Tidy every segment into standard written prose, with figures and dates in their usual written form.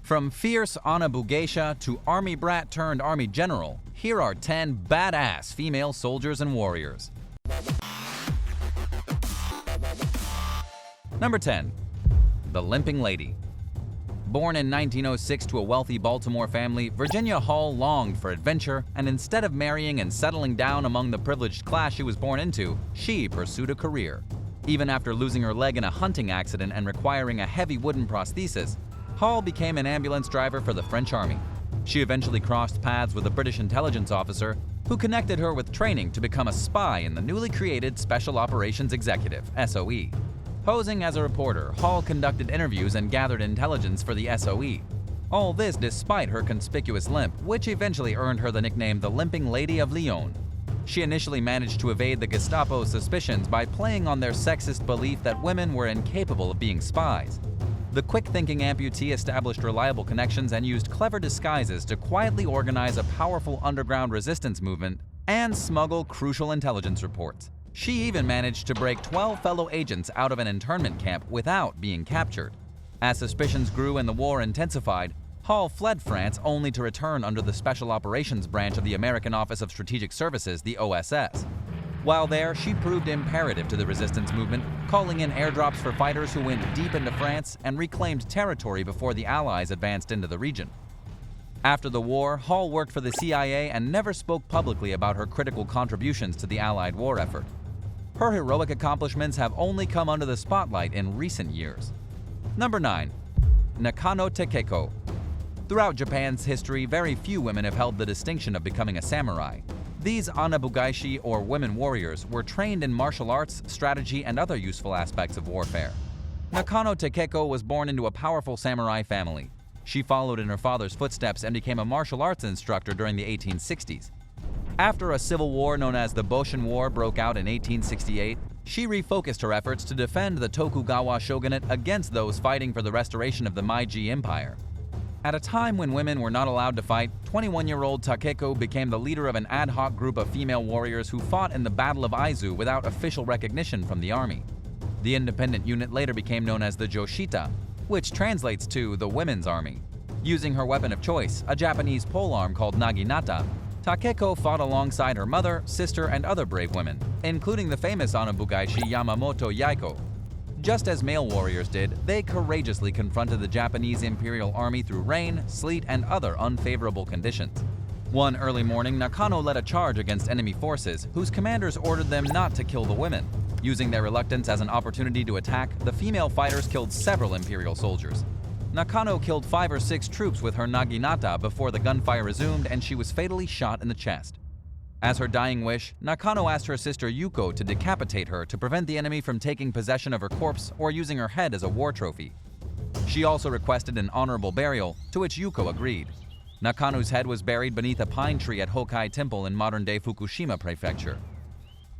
From fierce onna-bugeisha to army brat turned army general, here are 10 badass female soldiers and warriors. Number 10. The Limping Lady. Born in 1906 to a wealthy Baltimore family, Virginia Hall longed for adventure, and instead of marrying and settling down among the privileged class she was born into, she pursued a career. Even after losing her leg in a hunting accident and requiring a heavy wooden prosthesis, Hall became an ambulance driver for the French Army. She eventually crossed paths with a British intelligence officer who connected her with training to become a spy in the newly created Special Operations Executive, SOE. Posing as a reporter, Hall conducted interviews and gathered intelligence for the SOE. All this despite her conspicuous limp, which eventually earned her the nickname the Limping Lady of Lyon. She initially managed to evade the Gestapo's suspicions by playing on their sexist belief that women were incapable of being spies. The quick-thinking amputee established reliable connections and used clever disguises to quietly organize a powerful underground resistance movement and smuggle crucial intelligence reports. She even managed to break 12 fellow agents out of an internment camp without being captured. As suspicions grew and the war intensified, Hall fled France only to return under the Special Operations Branch of the American Office of Strategic Services, the OSS. While there, she proved imperative to the resistance movement, calling in airdrops for fighters who went deep into France and reclaimed territory before the Allies advanced into the region. After the war, Hall worked for the CIA and never spoke publicly about her critical contributions to the Allied war effort. Her heroic accomplishments have only come under the spotlight in recent years. Number 9. Nakano Takako. Throughout Japan's history, very few women have held the distinction of becoming a samurai. These onna-bugeisha, or women warriors, were trained in martial arts, strategy, and other useful aspects of warfare. Nakano Takako was born into a powerful samurai family. She followed in her father's footsteps and became a martial arts instructor during the 1860s. After a civil war known as the Boshin War broke out in 1868, she refocused her efforts to defend the Tokugawa shogunate against those fighting for the restoration of the Meiji Empire. At a time when women were not allowed to fight, 21-year-old Takako became the leader of an ad hoc group of female warriors who fought in the Battle of Aizu without official recognition from the army. The independent unit later became known as the Joshita, which translates to the Women's Army. Using her weapon of choice, a Japanese polearm called naginata, Takako fought alongside her mother, sister, and other brave women, including the famous onna-bugeisha Yamamoto Yaiko. Just as male warriors did, they courageously confronted the Japanese Imperial Army through rain, sleet, and other unfavorable conditions. One early morning, Nakano led a charge against enemy forces, whose commanders ordered them not to kill the women. Using their reluctance as an opportunity to attack, the female fighters killed several Imperial soldiers. Nakano killed 5 or 6 troops with her naginata before the gunfire resumed and she was fatally shot in the chest. As her dying wish, Nakano asked her sister Yuko to decapitate her to prevent the enemy from taking possession of her corpse or using her head as a war trophy. She also requested an honorable burial, to which Yuko agreed. Nakano's head was buried beneath a pine tree at Hokai Temple in modern-day Fukushima Prefecture.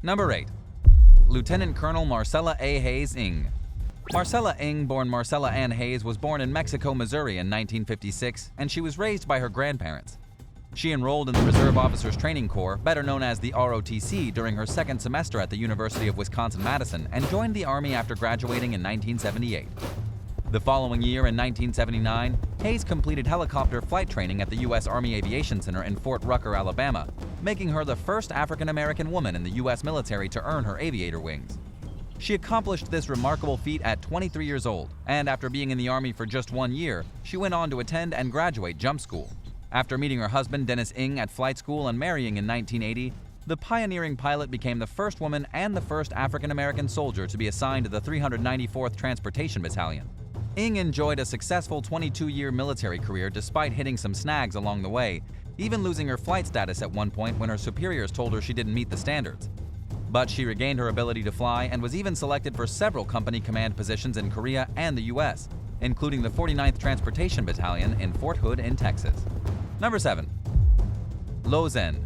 Number 8. Lieutenant Colonel Marcela A. Heising. Marcela Ng, born Marcela Ann Hayes, was born in Mexico, Missouri in 1956, and she was raised by her grandparents. She enrolled in the Reserve Officers Training Corps, better known as the ROTC, during her second semester at the University of Wisconsin-Madison and joined the Army after graduating in 1978. The following year, in 1979, Hayes completed helicopter flight training at the U.S. Army Aviation Center in Fort Rucker, Alabama, making her the first African-American woman in the U.S. military to earn her aviator wings. She accomplished this remarkable feat at 23 years old, and after being in the Army for just 1 year, she went on to attend and graduate jump school. After meeting her husband, Dennis Ng, at flight school and marrying in 1980, the pioneering pilot became the first woman and the first African-American soldier to be assigned to the 394th Transportation Battalion. Ng enjoyed a successful 22-year military career despite hitting some snags along the way, even losing her flight status at one point when her superiors told her she didn't meet the standards. But she regained her ability to fly and was even selected for several company command positions in Korea and the U.S., including the 49th Transportation Battalion in Fort Hood in Texas. Number 7. Lozano.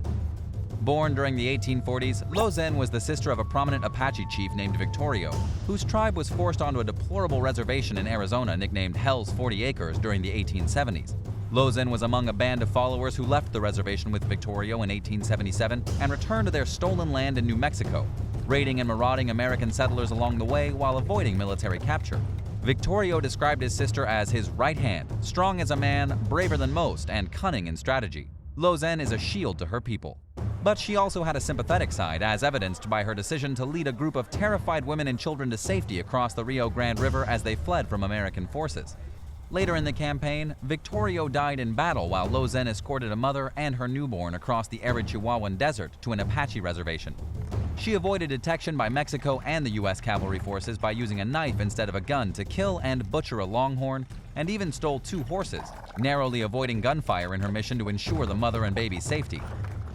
Born during the 1840s, Lozano was the sister of a prominent Apache chief named Victorio, whose tribe was forced onto a deplorable reservation in Arizona nicknamed Hell's 40 Acres during the 1870s. Lozano was among a band of followers who left the reservation with Victorio in 1877 and returned to their stolen land in New Mexico, raiding and marauding American settlers along the way while avoiding military capture. Vittorio described his sister as his right hand, strong as a man, braver than most, and cunning in strategy. Lozano is a shield to her people. But she also had a sympathetic side, as evidenced by her decision to lead a group of terrified women and children to safety across the Rio Grande River as they fled from American forces. Later in the campaign, Vittorio died in battle while Lozano escorted a mother and her newborn across the arid Chihuahuan desert to an Apache reservation. She avoided detection by Mexico and the U.S. cavalry forces by using a knife instead of a gun to kill and butcher a longhorn, and even stole 2 horses, narrowly avoiding gunfire in her mission to ensure the mother and baby's safety.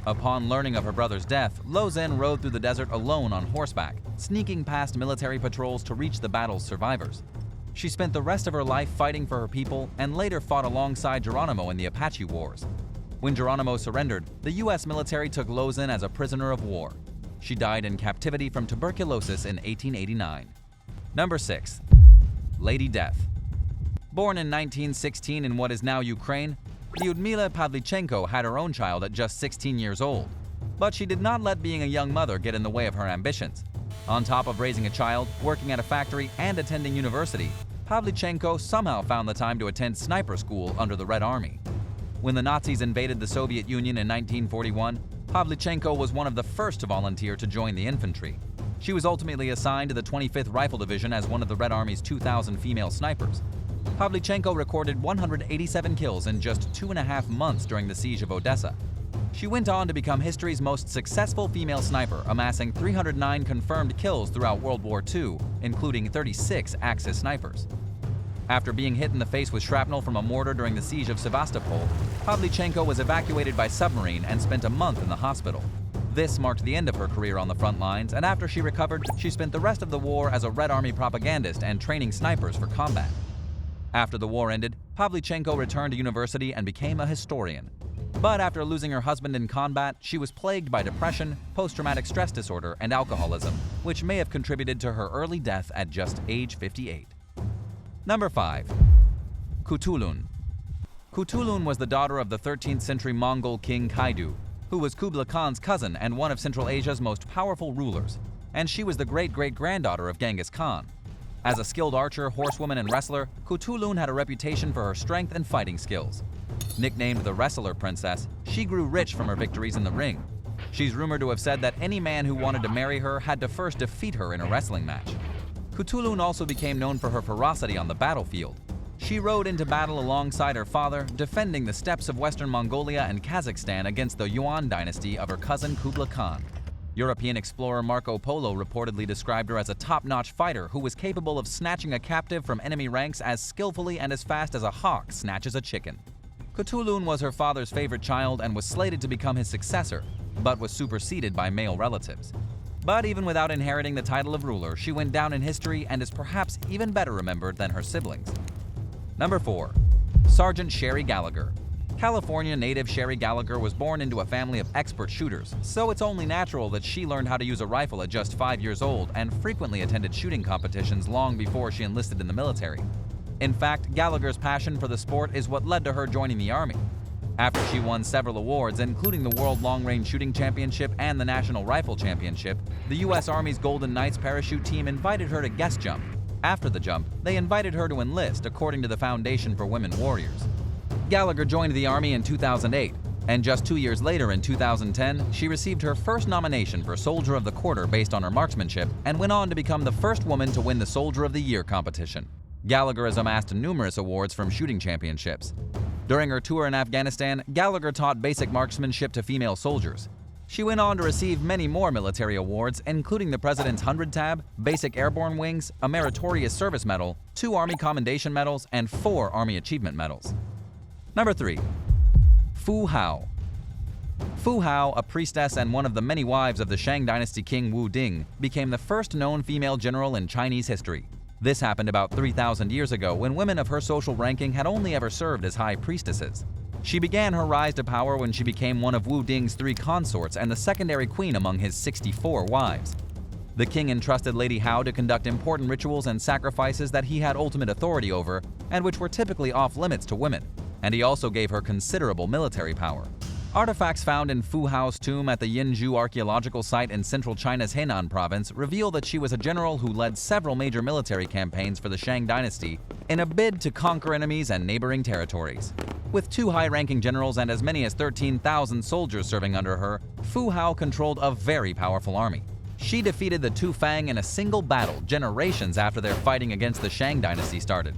Upon learning of her brother's death, Lozano rode through the desert alone on horseback, sneaking past military patrols to reach the battle's survivors. She spent the rest of her life fighting for her people and later fought alongside Geronimo in the Apache Wars. When Geronimo surrendered, the U.S. military took Lozano as a prisoner of war. She died in captivity from tuberculosis in 1889. Number 6. Lady Death. Born in 1916 in what is now Ukraine, Lyudmila Pavlichenko had her own child at just 16 years old. But she did not let being a young mother get in the way of her ambitions. On top of raising a child, working at a factory, and attending university, Pavlichenko somehow found the time to attend sniper school under the Red Army. When the Nazis invaded the Soviet Union in 1941, Pavlichenko was one of the first to volunteer to join the infantry. She was ultimately assigned to the 25th Rifle Division as one of the Red Army's 2,000 female snipers. Pavlichenko recorded 187 kills in just 2.5 months during the siege of Odessa. She went on to become history's most successful female sniper, amassing 309 confirmed kills throughout World War II, including 36 Axis snipers. After being hit in the face with shrapnel from a mortar during the siege of Sevastopol, Pavlichenko was evacuated by submarine and spent a month in the hospital. This marked the end of her career on the front lines, and after she recovered, she spent the rest of the war as a Red Army propagandist and training snipers for combat. After the war ended, Pavlichenko returned to university and became a historian. But after losing her husband in combat, she was plagued by depression, post-traumatic stress disorder, and alcoholism, which may have contributed to her early death at just age 58. Number 5. Kutulun. Kutulun was the daughter of the 13th century Mongol king Kaidu, who was Kublai Khan's cousin and one of Central Asia's most powerful rulers, and she was the great-great-granddaughter of Genghis Khan. As a skilled archer, horsewoman, and wrestler, Kutulun had a reputation for her strength and fighting skills. Nicknamed the Wrestler Princess, she grew rich from her victories in the ring. She's rumored to have said that any man who wanted to marry her had to first defeat her in a wrestling match. Kutulun also became known for her ferocity on the battlefield. She rode into battle alongside her father, defending the steppes of Western Mongolia and Kazakhstan against the Yuan dynasty of her cousin Kublai Khan. European explorer Marco Polo reportedly described her as a top-notch fighter who was capable of snatching a captive from enemy ranks as skillfully and as fast as a hawk snatches a chicken. Kutulun was her father's favorite child and was slated to become his successor, but was superseded by male relatives. But even without inheriting the title of ruler, she went down in history and is perhaps even better remembered than her siblings. Number 4. Sergeant Sherry Gallagher. California native Sherry Gallagher was born into a family of expert shooters, so it's only natural that she learned how to use a rifle at just 5 years old and frequently attended shooting competitions long before she enlisted in the military. In fact, Gallagher's passion for the sport is what led to her joining the Army. After she won several awards, including the World Long Range Shooting Championship and the National Rifle Championship, the U.S. Army's Golden Knights parachute team invited her to guest jump. After the jump, they invited her to enlist, according to the Foundation for Women Warriors. Gallagher joined the Army in 2008, and just 2 years later, in 2010, she received her first nomination for Soldier of the Quarter based on her marksmanship and went on to become the first woman to win the Soldier of the Year competition. Gallagher has amassed numerous awards from shooting championships. During her tour in Afghanistan, Gallagher taught basic marksmanship to female soldiers. She went on to receive many more military awards, including the President's 100 Tab, Basic Airborne Wings, a Meritorious Service Medal, 2 Army Commendation Medals, and 4 Army Achievement Medals. Number 3. Fuhao. Fuhao, a priestess and one of the many wives of the Shang Dynasty King Wu Ding, became the first known female general in Chinese history. This happened about 3,000 years ago when women of her social ranking had only ever served as high priestesses. She began her rise to power when she became one of Wu Ding's 3 consorts and the secondary queen among his 64 wives. The king entrusted Lady Hao to conduct important rituals and sacrifices that he had ultimate authority over and which were typically off-limits to women, and he also gave her considerable military power. Artifacts found in Fuhao's tomb at the Yinzhou archaeological site in central China's Henan province reveal that she was a general who led several major military campaigns for the Shang dynasty in a bid to conquer enemies and neighboring territories. With 2 high-ranking generals and as many as 13,000 soldiers serving under her, Fuhao controlled a very powerful army. She defeated the Tu Fang in a single battle generations after their fighting against the Shang dynasty started.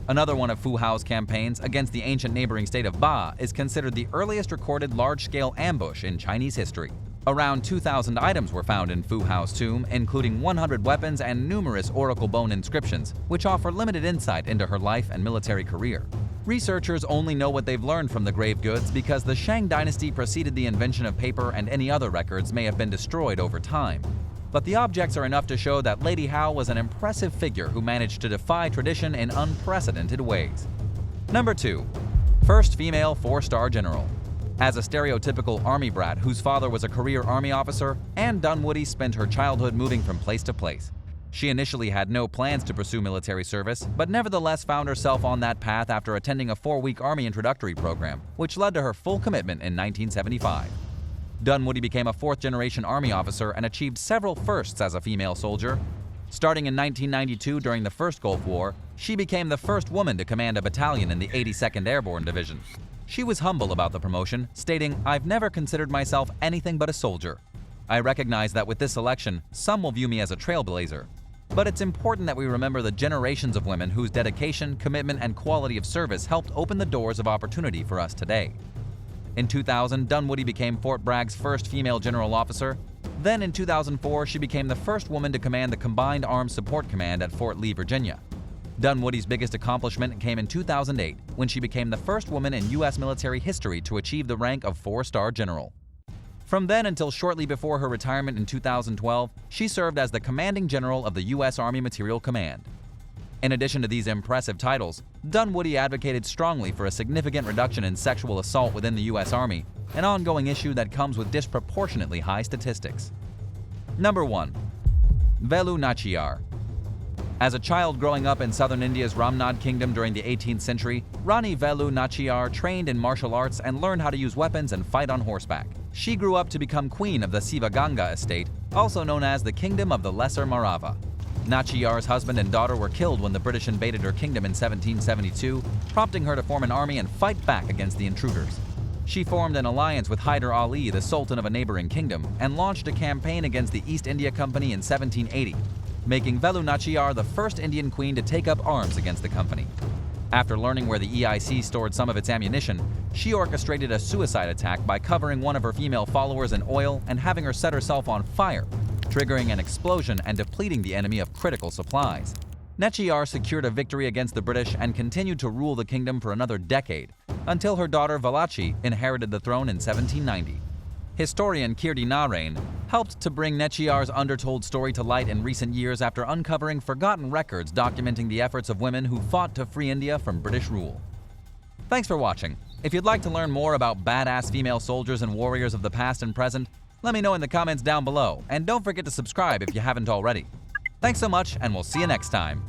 Another one of Fuhao's campaigns against the ancient neighboring state of Ba is considered the earliest recorded large-scale ambush in Chinese history. Around 2,000 items were found in Fuhao's tomb, including 100 weapons and numerous oracle bone inscriptions, which offer limited insight into her life and military career. Researchers only know what they've learned from the grave goods because the Shang dynasty preceded the invention of paper, and any other records may have been destroyed over time. But the objects are enough to show that Lady Hao was an impressive figure who managed to defy tradition in unprecedented ways. Number 2. First female 4-star general. As a stereotypical army brat whose father was a career army officer, Anne Dunwoody spent her childhood moving from place to place. She initially had no plans to pursue military service, but nevertheless found herself on that path after attending a 4-week army introductory program, which led to her full commitment in 1975. Dunwoody became a 4th-generation army officer and achieved several firsts as a female soldier. Starting in 1992 during the First Gulf War, she became the first woman to command a battalion in the 82nd Airborne Division. She was humble about the promotion, stating, "I've never considered myself anything but a soldier. I recognize that with this selection, some will view me as a trailblazer. But it's important that we remember the generations of women whose dedication, commitment, and quality of service helped open the doors of opportunity for us today." In 2000, Dunwoody became Fort Bragg's first female general officer. Then in 2004, she became the first woman to command the Combined Arms Support Command at Fort Lee, Virginia. Dunwoody's biggest accomplishment came in 2008, when she became the first woman in U.S. military history to achieve the rank of 4-star general. From then until shortly before her retirement in 2012, she served as the commanding general of the U.S. Army Materiel Command. In addition to these impressive titles, Dunwoody advocated strongly for a significant reduction in sexual assault within the U.S. Army, an ongoing issue that comes with disproportionately high statistics. Number 1. Velu Nathiyar. As a child growing up in southern India's Ramnad Kingdom during the 18th century, Rani Velu Nathiyar trained in martial arts and learned how to use weapons and fight on horseback. She grew up to become queen of the Sivaganga estate, also known as the Kingdom of the Lesser Marava. Nathiyar's husband and daughter were killed when the British invaded her kingdom in 1772, prompting her to form an army and fight back against the intruders. She formed an alliance with Hyder Ali, the Sultan of a neighboring kingdom, and launched a campaign against the East India Company in 1780, making Velu Nathiyar the first Indian queen to take up arms against the company. After learning where the EIC stored some of its ammunition, she orchestrated a suicide attack by covering one of her female followers in oil and having her set herself on fire, triggering an explosion and depleting the enemy of critical supplies. Nathiyar secured a victory against the British and continued to rule the kingdom for another decade, until her daughter Valachi inherited the throne in 1790. Historian Kirti Narain helped to bring Nathiyar's undertold story to light in recent years after uncovering forgotten records documenting the efforts of women who fought to free India from British rule. Thanks for watching. If you'd like to learn more about badass female soldiers and warriors of the past and present, let me know in the comments down below, and don't forget to subscribe if you haven't already. Thanks so much, and we'll see you next time.